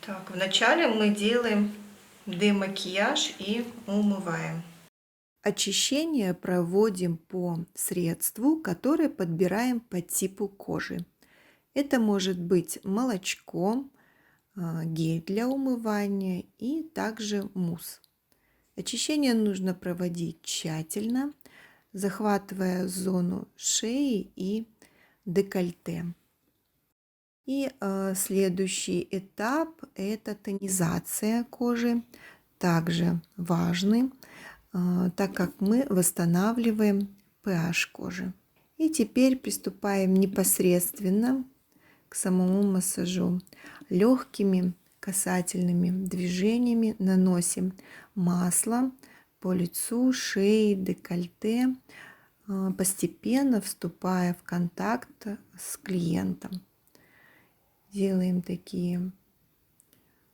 Так, вначале мы делаем демакияж и умываем. Очищение проводим по средству, которое подбираем по типу кожи. Это может быть молочко, гель для умывания и также мусс. Очищение нужно проводить тщательно, захватывая зону шеи и декольте. И следующий этап – это тонизация кожи, также важный, так как мы восстанавливаем pH кожи. И теперь приступаем непосредственно к самому массажу. Легкими касательными движениями наносим масло по лицу, шее, декольте, постепенно вступая в контакт с клиентом. Делаем такие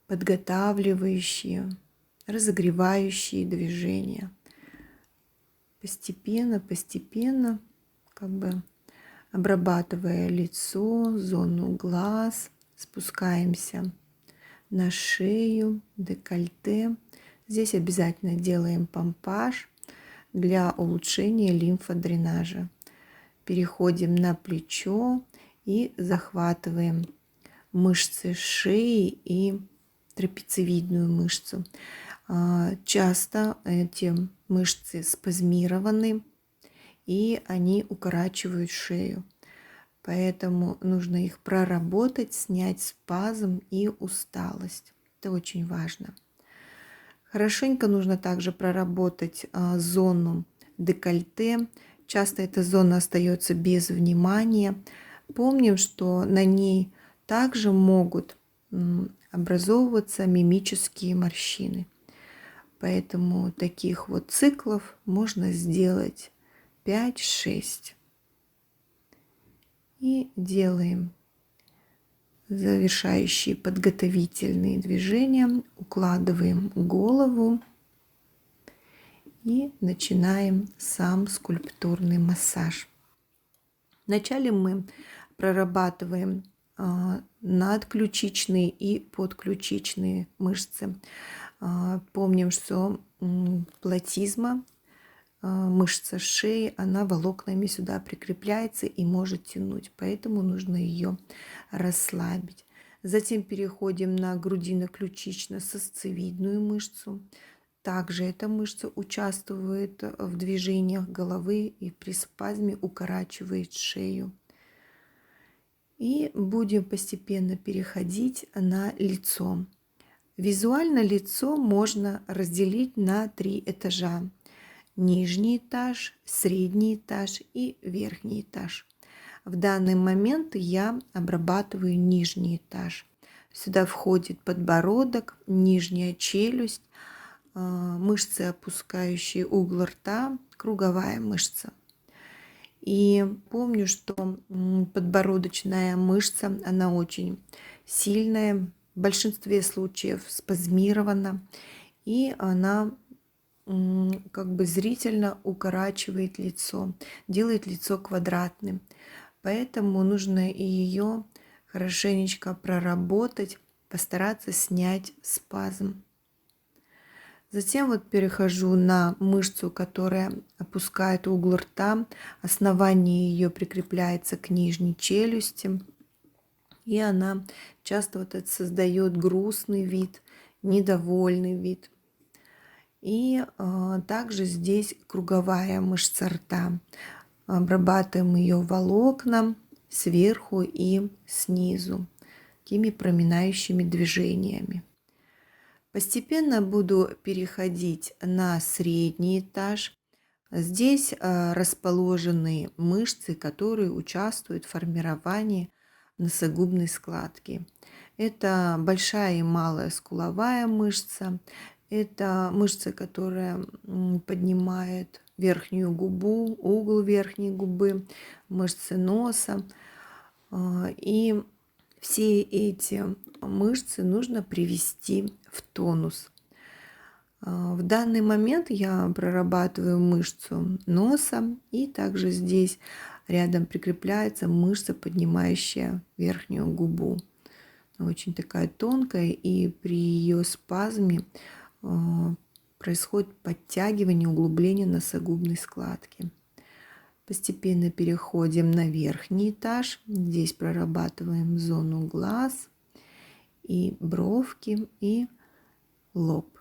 подготавливающие, разогревающие движения. Постепенно, как бы обрабатывая лицо, зону глаз, спускаемся на шею, декольте. Здесь обязательно делаем помпаж для улучшения лимфодренажа. Переходим на плечо и захватываем мышцы шеи и трапециевидную мышцу. Часто эти мышцы спазмированы, и они укорачивают шею. Поэтому нужно их проработать, снять спазм и усталость. Это очень важно. Хорошенько нужно также проработать зону декольте. Часто эта зона остается без внимания. Помним, что на ней также могут образовываться мимические морщины. Поэтому таких вот циклов можно сделать 5-6. И делаем завершающие подготовительные движения. Укладываем голову и начинаем сам скульптурный массаж. Вначале мы прорабатываем надключичные и подключичные мышцы. Помним, что платизма, мышца шеи, она волокнами сюда прикрепляется и может тянуть, поэтому нужно ее расслабить. Затем переходим на грудино-ключично-сосцевидную мышцу. Также эта мышца участвует в движениях головы и при спазме укорачивает шею. И будем постепенно переходить на лицо. Визуально лицо можно разделить на 3 этажа. Нижний этаж, средний этаж и верхний этаж. В данный момент я обрабатываю нижний этаж. Сюда входит подбородок, нижняя челюсть, мышцы, опускающие угол рта, круговая мышца. И помню, что подбородочная мышца, она очень сильная, в большинстве случаев спазмирована, и она как бы зрительно укорачивает лицо, делает лицо квадратным. Поэтому нужно и ее хорошенечко проработать, постараться снять спазм. Затем вот перехожу на мышцу, которая опускает угол рта. Основание ее прикрепляется к нижней челюсти. И она часто вот это создает грустный вид, недовольный вид. И также здесь круговая мышца рта. Обрабатываем ее волокна сверху и снизу, такими проминающими движениями. Постепенно буду переходить на средний этаж. Здесь расположены мышцы, которые участвуют в формировании носогубной складки. Это большая и малая скуловая мышца. Это мышца, которая поднимает верхнюю губу, угол верхней губы, мышцы носа. И все эти мышцы нужно привести в тонус. В данный момент я прорабатываю мышцу носа, и также здесь рядом прикрепляется мышца, поднимающая верхнюю губу. очень такая тонкая, и при ее спазме происходит подтягивание, углубление носогубной складки. Постепенно переходим на верхний этаж. Здесь прорабатываем зону глаз и бровки, и лоб.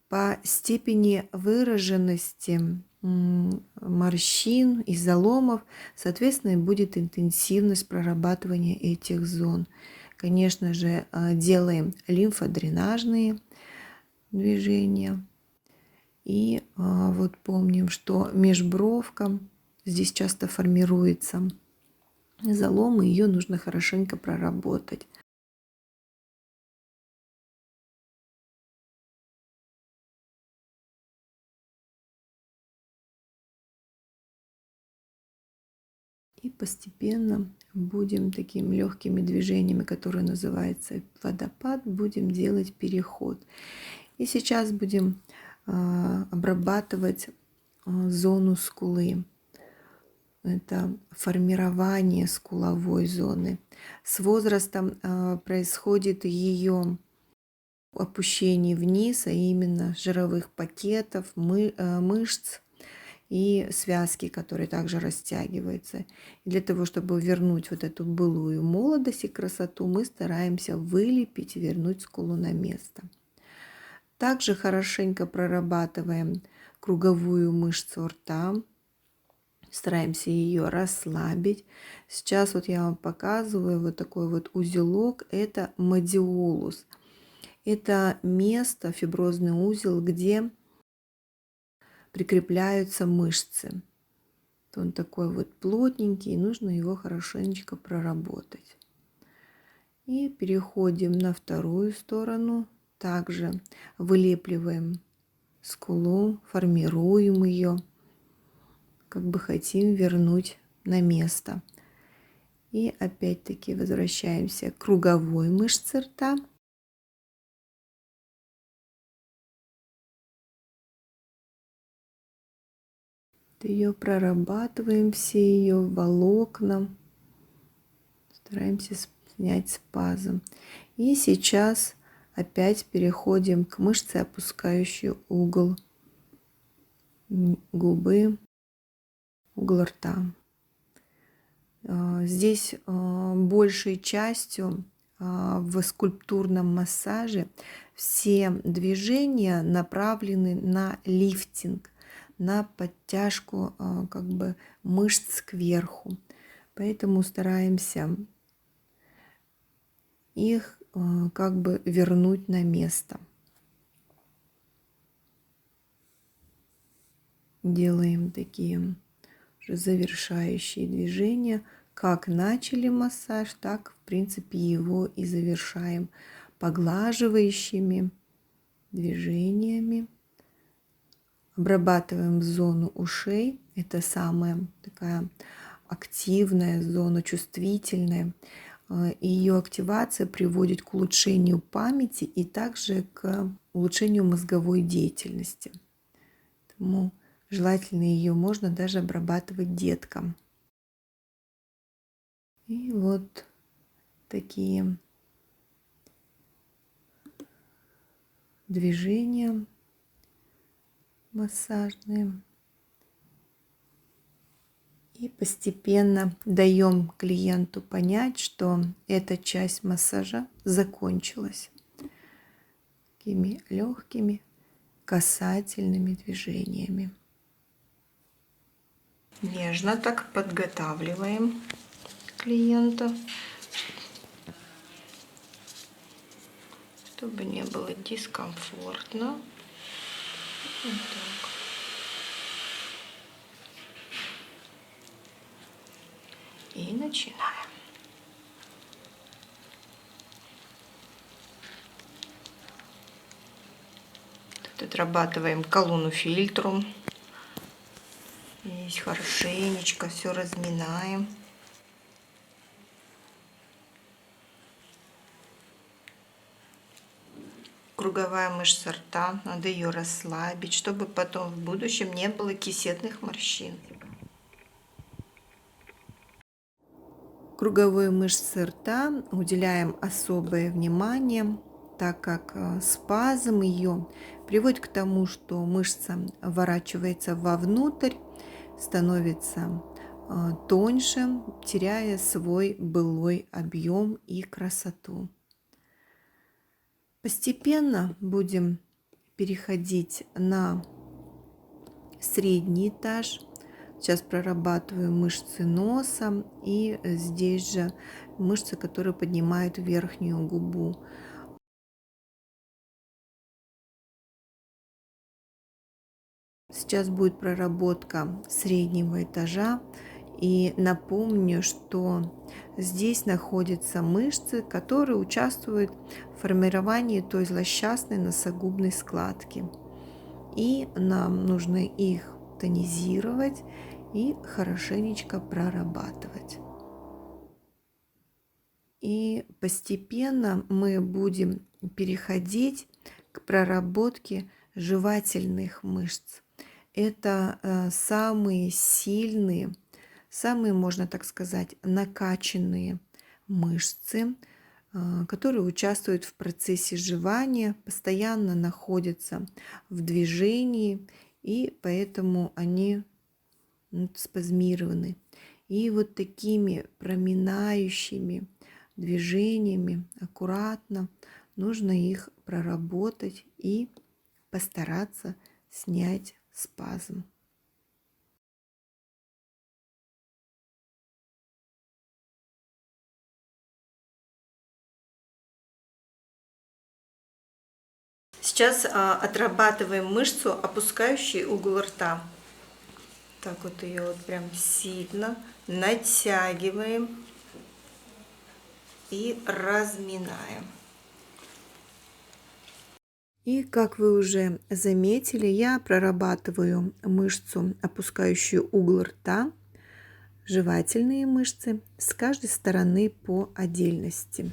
По степени выраженности морщин и заломов, соответственно, будет интенсивность прорабатывания этих зон. Конечно же, делаем лимфодренажные движения. И вот помним, что межбровка, здесь часто формируется залом, и ее нужно хорошенько проработать. И постепенно будем такими легкими движениями, которые называются водопад, будем делать переход. И сейчас будем обрабатывать зону скулы. Это формирование скуловой зоны. С возрастом происходит ее опущение вниз, а именно жировых пакетов, мышц и связки, которые также растягиваются. И для того, чтобы вернуть вот эту былую молодость и красоту, мы стараемся вылепить, вернуть скулу на место. Также хорошенько прорабатываем круговую мышцу рта, стараемся ее расслабить. Сейчас вот я вам показываю вот такой вот узелок, это модиолус. Это место, фиброзный узел, где прикрепляются мышцы. Он такой вот плотненький, и нужно его хорошенечко проработать. И переходим на вторую сторону. Также вылепливаем скулу, формируем ее, как бы хотим вернуть на место. И опять-таки возвращаемся к круговой мышце рта. Ее прорабатываем, все ее волокна, стараемся снять спазм. И сейчас опять переходим к мышце, опускающей угол губы, угол рта. Здесь большей частью в скульптурном массаже все движения направлены на лифтинг, на подтяжку как бы мышц кверху. Поэтому стараемся их как бы вернуть на место. Делаем такие уже завершающие движения. Как начали массаж, так в принципе его и завершаем поглаживающими движениями. Обрабатываем зону ушей. Это самая такая активная зона, чувствительная. Ее активация приводит к улучшению памяти и также к улучшению мозговой деятельности. Поэтому желательно ее можно даже обрабатывать деткам. И вот такие движения массажные. И постепенно даем клиенту понять, что эта часть массажа закончилась. Такими легкими касательными движениями. Нежно так подготавливаем клиента, чтобы не было дискомфортно. Вот так. И начинаем. Тут отрабатываем колонну фильтру. Здесь хорошенечко все разминаем. Круговая мышца рта, надо ее расслабить, чтобы потом в будущем не было кисетных морщин. Круговой мышце рта уделяем особое внимание, так как спазм ее приводит к тому, что мышца вворачивается вовнутрь, становится тоньше, теряя свой былой объем и красоту. Постепенно будем переходить на средний этаж. Сейчас прорабатываю мышцы носа и здесь же мышцы, которые поднимают верхнюю губу. Сейчас будет проработка среднего этажа. И напомню, что здесь находятся мышцы, которые участвуют в формировании той злосчастной носогубной складки. И нам нужно их тонизировать и хорошенечко прорабатывать. И постепенно мы будем переходить к проработке жевательных мышц. Это самые сильные, самые, можно так сказать, накачанные мышцы, которые участвуют в процессе жевания, постоянно находятся в движении, и поэтому они спазмированы. И вот такими проминающими движениями аккуратно нужно их проработать и постараться снять спазм. Сейчас отрабатываем мышцу, опускающую угол рта. Так вот ее вот прям сильно натягиваем и разминаем. И как вы уже заметили, я прорабатываю мышцу, опускающую угол рта, жевательные мышцы с каждой стороны по отдельности.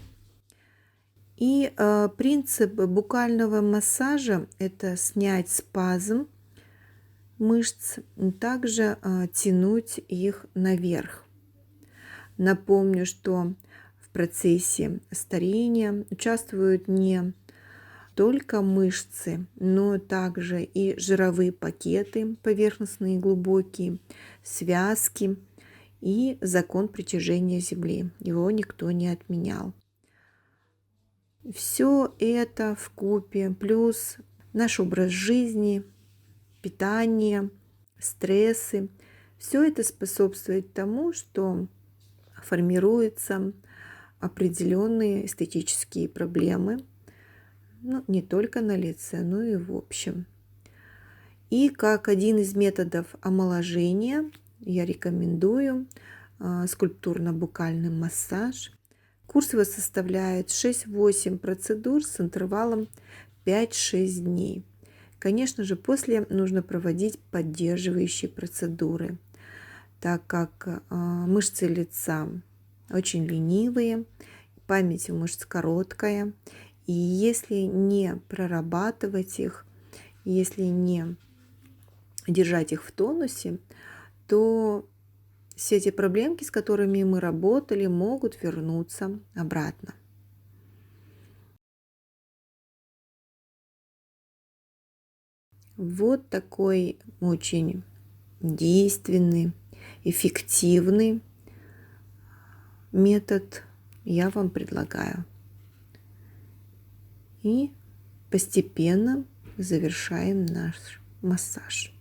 И принцип букального массажа – это снять спазм мышц, также тянуть их наверх. Напомню, что в процессе старения участвуют не только мышцы, но также и жировые пакеты, поверхностные и глубокие, связки и закон притяжения Земли. Его никто не отменял. Все это вкупе, плюс наш образ жизни, питание, стрессы, все это способствует тому, что формируются определенные эстетические проблемы, не только на лице, но и в общем. И как один из методов омоложения я рекомендую скульптурно-букальный массаж. Курс его составляет 6-8 процедур с интервалом 5-6 дней. Конечно же, после нужно проводить поддерживающие процедуры, так как мышцы лица очень ленивые, память у мышц короткая, и если не прорабатывать их, если не держать их в тонусе, то все эти проблемки, с которыми мы работали, могут вернуться обратно. Вот такой очень действенный, эффективный метод я вам предлагаю. И постепенно завершаем наш массаж.